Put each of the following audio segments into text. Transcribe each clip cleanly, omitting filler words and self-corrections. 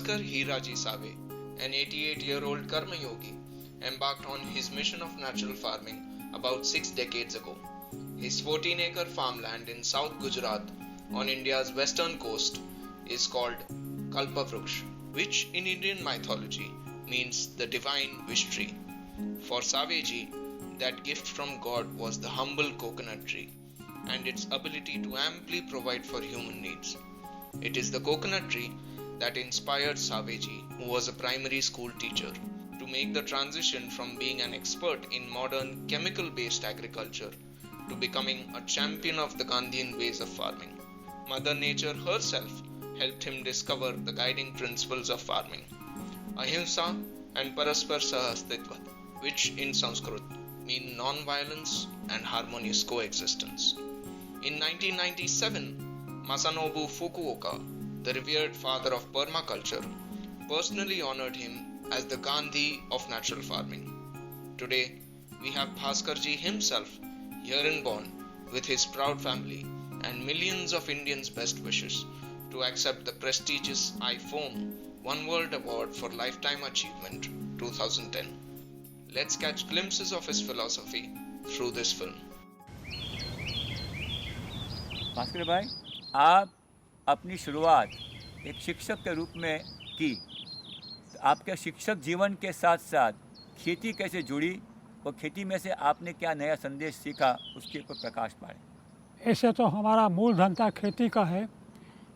Bhaskar Hiraji Save, an 88-year-old Karma Yogi, embarked on his mission of natural farming about 6 decades ago. His 14-acre farmland in South Gujarat on India's western coast is called Kalpavruksha, which in Indian mythology means the divine wish tree. For Saveji, that gift from God was the humble coconut tree and its ability to amply provide for human needs. It is the coconut tree that inspired Saveji, who was a primary school teacher, to make the transition from being an expert in modern chemical-based agriculture to becoming a champion of the Gandhian ways of farming. Mother Nature herself helped him discover the guiding principles of farming, Ahimsa and Paraspar Sahastitva, which in Sanskrit mean non-violence and harmonious coexistence. In 1997, Masanobu Fukuoka, the revered father of permaculture, personally honored him as the Gandhi of natural farming. Today, we have Bhaskarji himself here in Bonn with his proud family and millions of Indians' best wishes to accept the prestigious iPhone One World Award for Lifetime Achievement 2010. Let's catch glimpses of his philosophy through this film. Bhaskar भाई, आप अपनी शुरुआत एक शिक्षक के रूप में की, तो आपके शिक्षक जीवन के साथ साथ खेती कैसे जुड़ी और खेती में से आपने क्या नया संदेश सीखा, उसके ऊपर प्रकाश पाए। ऐसे तो हमारा मूल धंधा खेती का है,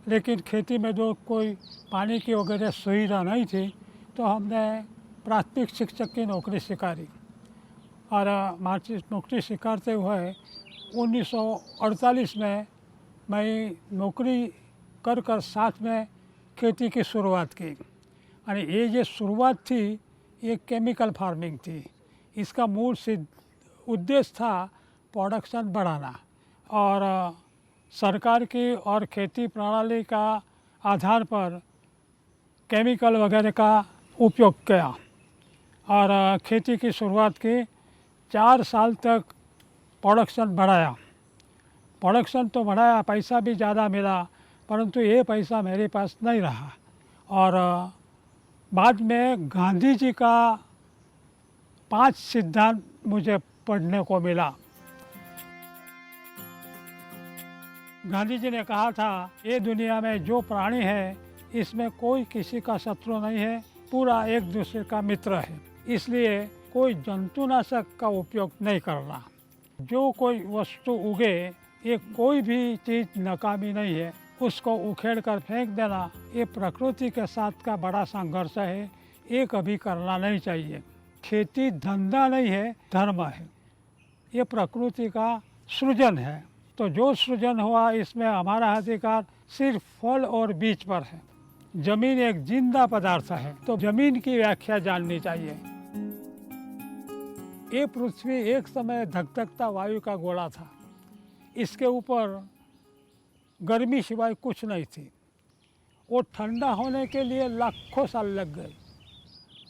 लेकिन खेती में जो कोई पानी की वगैरह सुविधा नहीं थी तो हमने प्राथमिक शिक्षक की नौकरी स्वीकारी और नौकरी स्वीकारते हुए 1948 में मैं नौकरी कर साथ में खेती की शुरुआत की। और ये जो शुरुआत थी ये केमिकल फार्मिंग थी। इसका मूल उद्देश्य था प्रोडक्शन बढ़ाना और सरकार की और खेती प्रणाली का आधार पर केमिकल वगैरह का उपयोग किया और खेती की शुरुआत की। 4 साल तक प्रोडक्शन बढ़ाया। प्रोडक्शन तो बढ़ाया, पैसा भी ज़्यादा मिला, परंतु ये पैसा मेरे पास नहीं रहा। और बाद में गांधी जी का 5 सिद्धांत मुझे पढ़ने को मिला। गांधी जी ने कहा था, ये दुनिया में जो प्राणी है इसमें कोई किसी का शत्रु नहीं है, पूरा एक दूसरे का मित्र है। इसलिए कोई जंतुनाशक का उपयोग नहीं करना। जो कोई वस्तु उगे, ये कोई भी चीज़ नाकामी नहीं है, उसको उखेड़ कर फेंक देना ये प्रकृति के साथ का बड़ा संघर्ष है, ये कभी करना नहीं चाहिए। खेती धंधा नहीं है, धर्म है। ये प्रकृति का सृजन है, तो जो सृजन हुआ इसमें हमारा अधिकार सिर्फ फल और बीज पर है। जमीन एक जिंदा पदार्थ है, तो जमीन की व्याख्या जाननी चाहिए। ये पृथ्वी एक समय धकधकता वायु का गोला था। इसके ऊपर गर्मी सिवाय कुछ नहीं थी। वो ठंडा होने के लिए लाखों साल लग गए।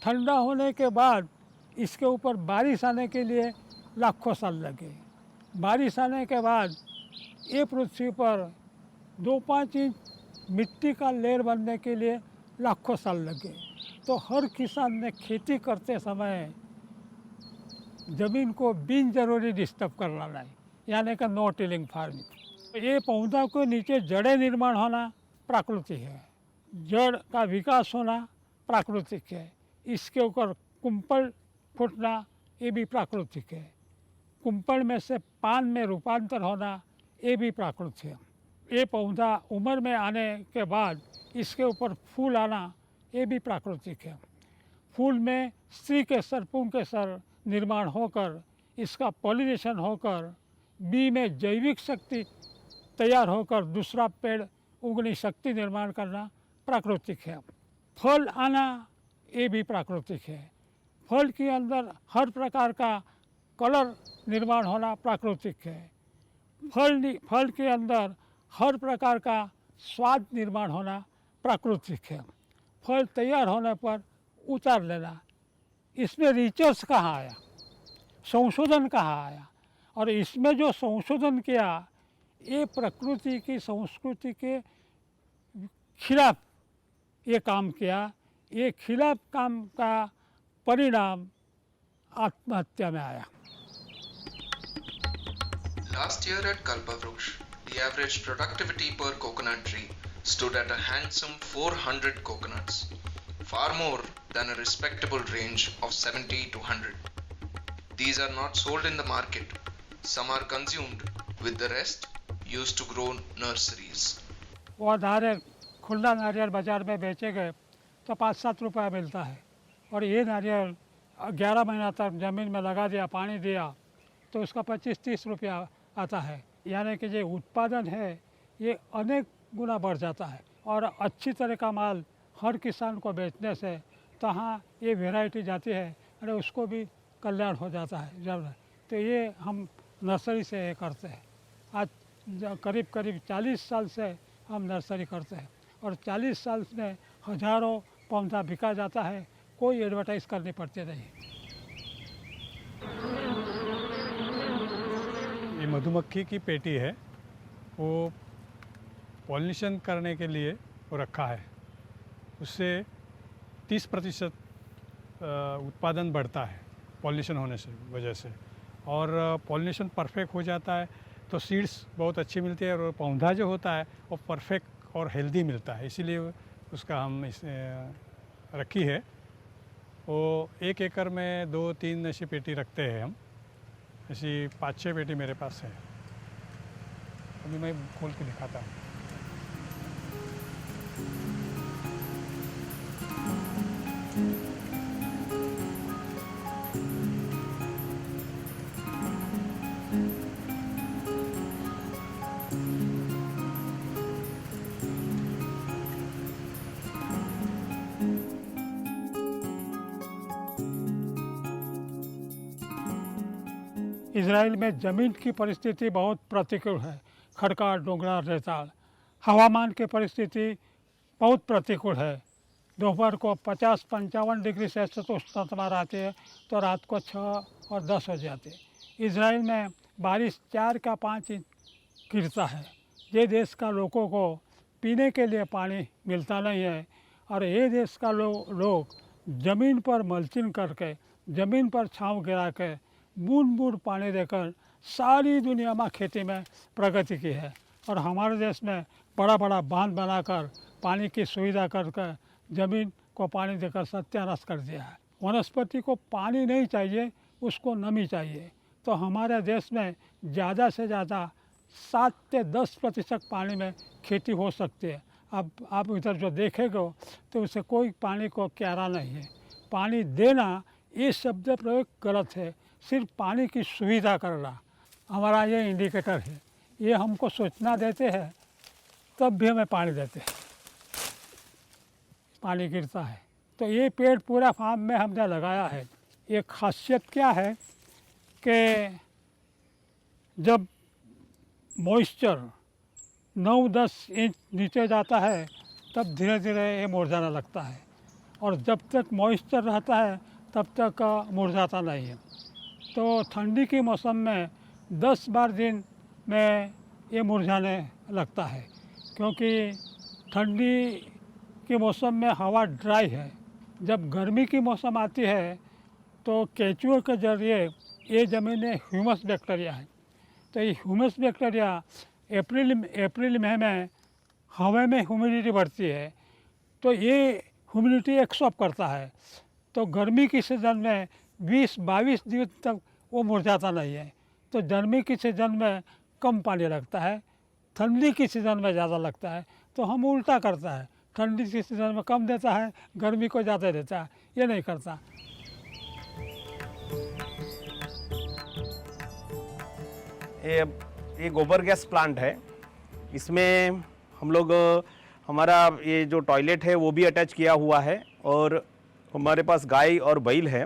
ठंडा होने के बाद इसके ऊपर बारिश आने के लिए लाखों साल लगे। बारिश आने के बाद ये पृथ्वी पर 2-5 इंच मिट्टी का लेयर बनने के लिए लाखों साल लगे। तो हर किसान ने खेती करते समय ज़मीन को बिन जरूरी डिस्टर्ब करना नहीं, यानी कि नो टिलिंग फार्मिंग। ये पौधा को नीचे जड़ें निर्माण होना प्राकृतिक है, जड़ का विकास होना प्राकृतिक है। इसके ऊपर कुंपल फूटना ये भी प्राकृतिक है। कुंपल में से पान में रूपांतर होना ये भी प्राकृतिक है। ये पौधा उम्र में आने के बाद इसके ऊपर फूल आना ये भी प्राकृतिक है। फूल में स्त्री केसर पुंकेसर निर्माण होकर इसका पॉलिनेशन होकर बी में जैविक शक्ति तैयार होकर दूसरा पेड़ उगनी शक्ति निर्माण करना प्राकृतिक है। फल आना ये भी प्राकृतिक है। फल के अंदर हर प्रकार का कलर निर्माण होना प्राकृतिक है। फल के अंदर हर प्रकार का स्वाद निर्माण होना प्राकृतिक है। फल तैयार होने पर उतार लेना, इसमें रिसर्च कहाँ आया, संशोधन कहाँ आया? और इसमें जो संशोधन किया ये प्रकृति की संस्कृति के खिलाफ ये काम किया, ये खिलाफ काम का परिणाम आत्महत्या में आया। Last year at Kalpavruksha, the average productivity per coconut tree stood at a handsome 400 coconuts, far more than a respectable range of 70 to 100. These are not sold in the market. Some are consumed, with the rest used to grow nurseries. वो नारियल, खुला नारियल बाज़ार में बेचे गए तो 5-7 रुपया मिलता है, और ये नारियल 11 महीना तक ज़मीन में लगा दिया, पानी दिया तो उसका 25-30 रुपया आता है। यानी कि जो उत्पादन है ये अनेक गुना बढ़ जाता है, और अच्छी तरह का माल हर किसान को बेचने से तहाँ ये वैरायटी जाती है और उसको भी कल्याण हो जाता है जब। तो ये हम नर्सरी से ये करते हैं। आज करीब करीब 40 साल से हम नर्सरी करते हैं, और 40 साल में हज़ारों पौधा बिका जाता है, कोई एडवर्टाइज करनी पड़ती नहीं। ये मधुमक्खी की पेटी है, वो पॉलिनेशन करने के लिए वो रखा है, उससे 30% उत्पादन बढ़ता है पॉलिनेशन होने से वजह से, और पॉलिनेशन परफेक्ट हो जाता है तो सीड्स बहुत अच्छी मिलती है, और पौधा जो होता है वो परफेक्ट और हेल्दी मिलता है, इसीलिए उसका हम रखी है। वो 1 एकड़ में 2-3 ऐसी पेटी रखते हैं हम, ऐसी 5-6 पेटी मेरे पास है। अभी मैं खोल के दिखाता हूँ। इजराइल में ज़मीन की परिस्थिति बहुत प्रतिकूल है, खड़का डोंगरा रेताल। हवामान की परिस्थिति बहुत प्रतिकूल है। दोपहर को 50-55 डिग्री सेल्सियस उष्णता रहती है तो रात को 6 और 10 हो जाती है। इजराइल में बारिश 4 का 5 इंच गिरता है। ये देश का लोगों को पीने के लिए पानी मिलता नहीं है, और ये देश का लोग ज़मीन पर मल्चिंग करके, ज़मीन पर छांव गिरा के, बूंद बूंद पानी देकर सारी दुनिया में खेती में प्रगति की है। और हमारे देश में बड़ा बड़ा बांध बनाकर पानी की सुविधा करके ज़मीन को पानी देकर सत्यानाश कर दिया है। वनस्पति को पानी नहीं चाहिए, उसको नमी चाहिए। तो हमारे देश में ज़्यादा से ज़्यादा 7 से 10% पानी में खेती हो सकती है। अब आप इधर जो देखेंगे तो उसे कोई पानी को क्यारा नहीं है। पानी देना ये शब्द प्रयोग गलत है, सिर्फ पानी की सुविधा करना हमारा ये इंडिकेटर है। ये हमको सूचना देते हैं, तब भी हमें पानी देते हैं, पानी गिरता है। तो ये पेड़ पूरा फार्म में हमने लगाया है। एक खासियत क्या है कि जब मॉइस्चर 9-10 इंच नीचे जाता है तब धीरे धीरे ये मुरझाने लगता है, और जब तक मॉइस्चर रहता है तब तक मुरझाता नहीं है। तो ठंडी के मौसम में 10-12 दिन में ये मुरझाने लगता है, क्योंकि ठंडी के मौसम में हवा ड्राई है। जब गर्मी की मौसम आती है तो केंचुए के जरिए ये ज़मीनें ह्यूमस बैक्टीरिया है। तो ये ह्यूमस बैक्टीरिया अप्रैल मई में हवा में ह्यूमिडिटी बढ़ती है, तो ये ह्यूमिडिटी एक्सॉर्ब करता है। तो गर्मी की सीज़न में 20-22 दिन तक वो मुरझाता नहीं है। तो गर्मी की सीज़न में कम पानी लगता है, ठंडी की सीज़न में ज़्यादा लगता है। तो हम उल्टा करता है, ठंडी की सीज़न में कम देता है, गर्मी को ज़्यादा देता है, ये नहीं करता। ये गोबर गैस प्लांट है। इसमें हम लोग हमारा ये जो टॉयलेट है वो भी अटैच किया हुआ है, और हमारे पास गाय और बैल है,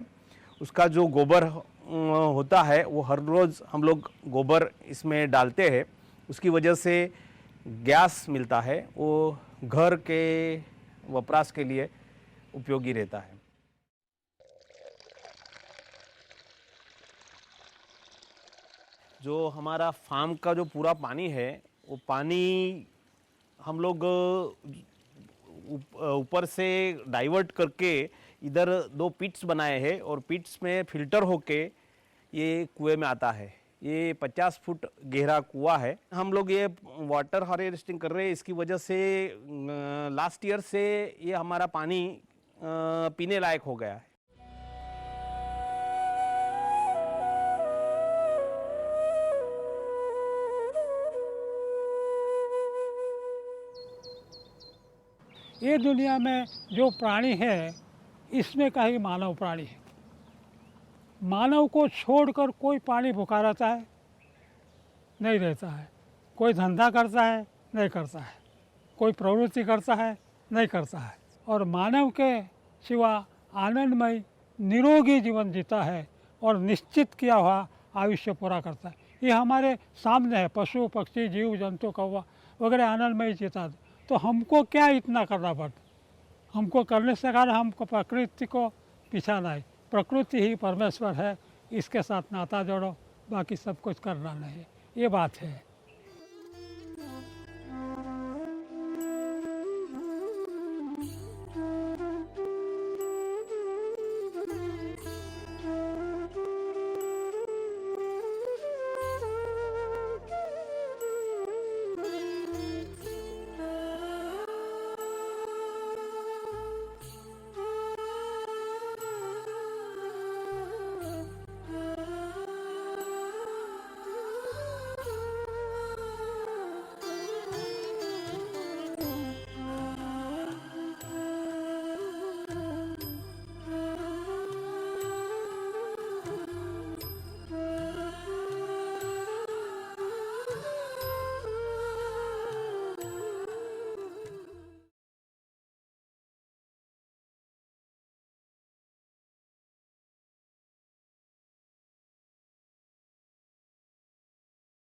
उसका जो गोबर होता है वो हर रोज़ हम लोग गोबर इसमें डालते हैं। उसकी वजह से गैस मिलता है, वो घर के वपराश के लिए उपयोगी रहता है। जो हमारा फार्म का जो पूरा पानी है वो पानी हम लोग ऊपर से डाइवर्ट करके इधर 2 पिट्स बनाए हैं और पिट्स में फिल्टर होके ये कुएं में आता है। ये 50 फुट गहरा कुआं है। हम लोग ये वाटर हार्वेस्टिंग कर रहे हैं, इसकी वजह से लास्ट ईयर से ये हमारा पानी पीने लायक हो गया है। ये दुनिया में जो प्राणी है इसमें का ही मानव प्राणी है। मानव को छोड़कर कोई प्राणी भूखा रहता है? नहीं रहता है। कोई धंधा करता है? नहीं करता है। कोई प्रवृत्ति करता है? नहीं करता है। और मानव के सिवा आनंदमय निरोगी जीवन जीता है और निश्चित किया हुआ आयुष्य पूरा करता है। ये हमारे सामने है। पशु पक्षी जीव जंतु कौवा वगैरह आनंदमय जीता। तो हमको क्या इतना करना पड़ता? हमको करने से कारण हमको प्रकृति को पीछा नहीं। प्रकृति ही परमेश्वर है, इसके साथ नाता जोड़ो, बाकी सब कुछ करना नहीं। ये बात है।